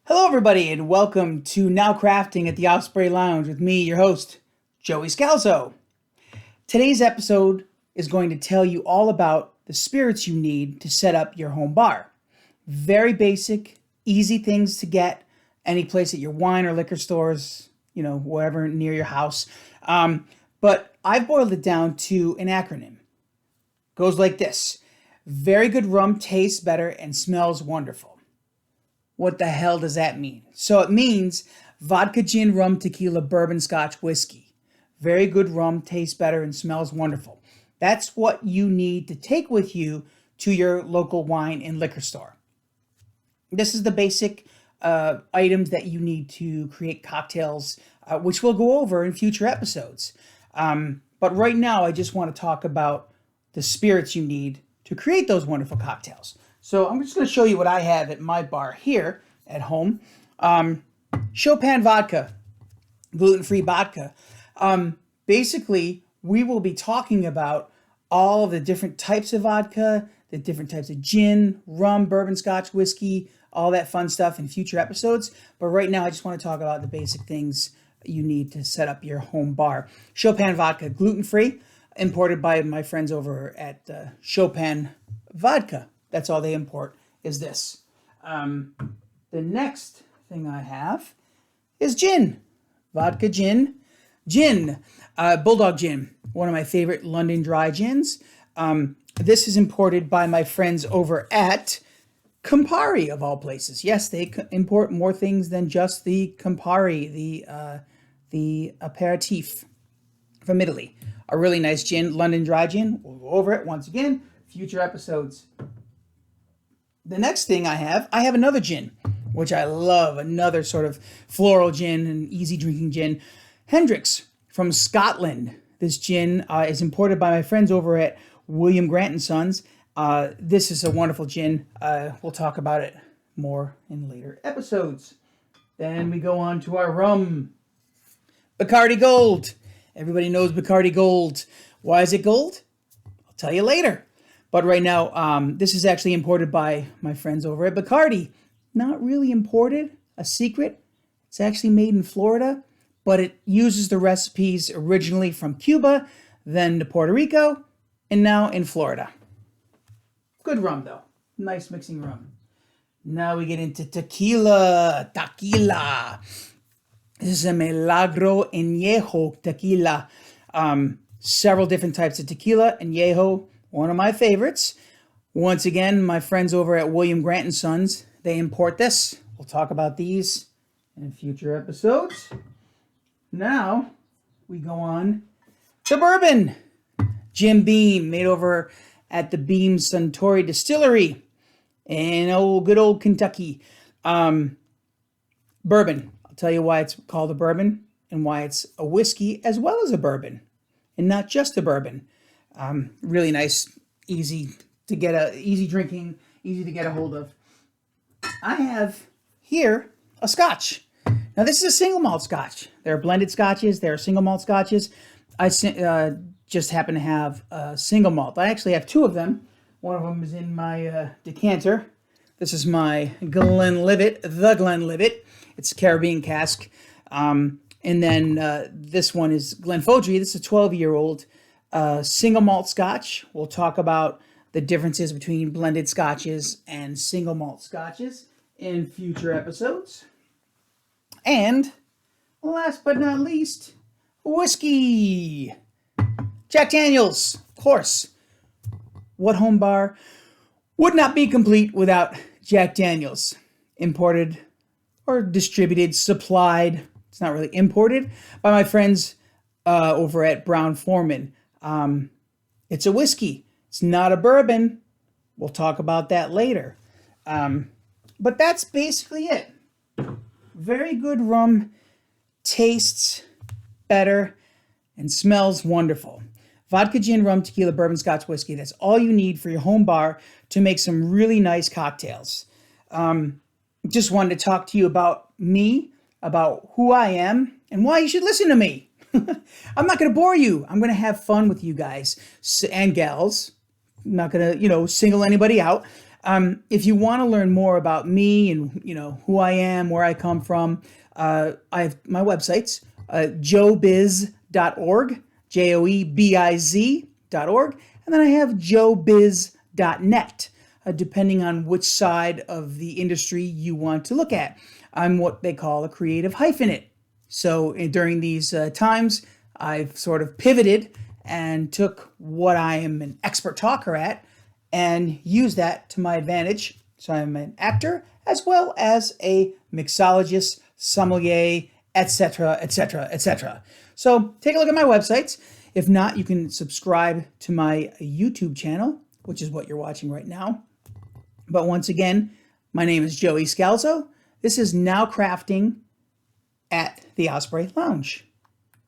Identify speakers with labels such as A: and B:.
A: Hello, everybody, and welcome to Now Crafting at the Osprey Lounge with me, your host, Joey Scalzo. Today's episode is going to tell you all about the spirits you need to set up your home bar. Very basic, easy things to get any place at your wine or liquor stores, wherever near your house. But I've boiled it down to an acronym. Goes like this: very good rum tastes better and smells wonderful. What the hell does that mean? So it means vodka, gin, rum, tequila, bourbon, scotch, whiskey. Very good rum tastes better and smells wonderful. That's what you need to take with you to your local wine and liquor store. This is the basic items that you need to create cocktails, which we'll go over in future episodes. But right now, I just want to talk about the spirits you need to create those wonderful cocktails. So I'm just going to show you what I have at my bar here at home. Chopin Vodka, gluten-free vodka. Basically, we will be talking about all the different types of vodka, the different types of gin, rum, bourbon, scotch, whiskey, all that fun stuff in future episodes. But right now, I just want to talk about the basic things you need to set up your home bar. Chopin Vodka, gluten-free, imported by my friends over at Chopin Vodka. That's all they import is this. The next thing I have is gin. Vodka gin. Bulldog gin. One of my favorite London dry gins. This is imported by my friends over at Campari, of all places. Yes, they import more things than just the Campari, the aperitif from Italy. A really nice gin, London dry gin. We'll go over it once again, future episodes. The next thing I have another gin, which I love, another sort of floral gin and easy drinking gin. Hendrix from Scotland. This gin is imported by my friends over at William Grant & Sons. This is a wonderful gin. We'll talk about it more in later episodes. Then we go on to our rum. Bacardi Gold. Everybody knows Bacardi Gold. Why is it gold? I'll tell you later. But right now, this is actually imported by my friends over at Bacardi. Not really imported, a secret. It's actually made in Florida, but it uses the recipes originally from Cuba, then to Puerto Rico, and now in Florida. Good rum, though. Nice mixing rum. Now we get into tequila. Tequila. This is a Milagro Añejo tequila. Several different types of tequila. Añejo, one of my favorites. Once again, my friends over at William Grant & Sons, they import this. We'll talk about these in future episodes. Now, we go on to bourbon. Jim Beam, made over at the Beam Suntory Distillery in good old Kentucky. Bourbon. I'll tell you why it's called a bourbon and why it's a whiskey as well as a bourbon and not just a bourbon. Really nice, easy drinking, easy to get a hold of. I have here a Scotch. Now this is a single malt Scotch. There are blended Scotches. There are single malt Scotches. I just happen to have a single malt. I actually have two of them. One of them is in my decanter. This is my Glenlivet, the Glenlivet. It's a Caribbean cask. And then this one is Glenfodry. This is a 12-year-old single malt Scotch. We'll talk about the differences between blended Scotches and single malt Scotches in future episodes. And last but not least, whiskey. Jack Daniels, of course. What home bar would not be complete without Jack Daniels? Imported or distributed, supplied. It's not really imported by my friends over at Brown-Forman. It's a whiskey. It's not a bourbon. We'll talk about that later. But that's basically it. Very good rum, tastes better, and smells wonderful. Vodka, gin, rum, tequila, bourbon, scotch, whiskey. That's all you need for your home bar to make some really nice cocktails. Just wanted to talk to you about me, about who I am, and why you should listen to me. I'm not going to bore you. I'm going to have fun with you guys and gals. I'm not going to, single anybody out. If you want to learn more about me and who I am, where I come from, I have my websites, joebiz.org, joebiz.org, and then I have joebiz.net, depending on which side of the industry you want to look at. I'm what they call a creative hyphenate. So during these times, I've sort of pivoted and took what I am an expert talker at and used that to my advantage. So I'm an actor as well as a mixologist, sommelier, etc., etc., etc. So take a look at my websites. If not, you can subscribe to my YouTube channel, which is what you're watching right now. But once again, my name is Joey Scalzo. This is Now Crafting at the Osprey Lounge.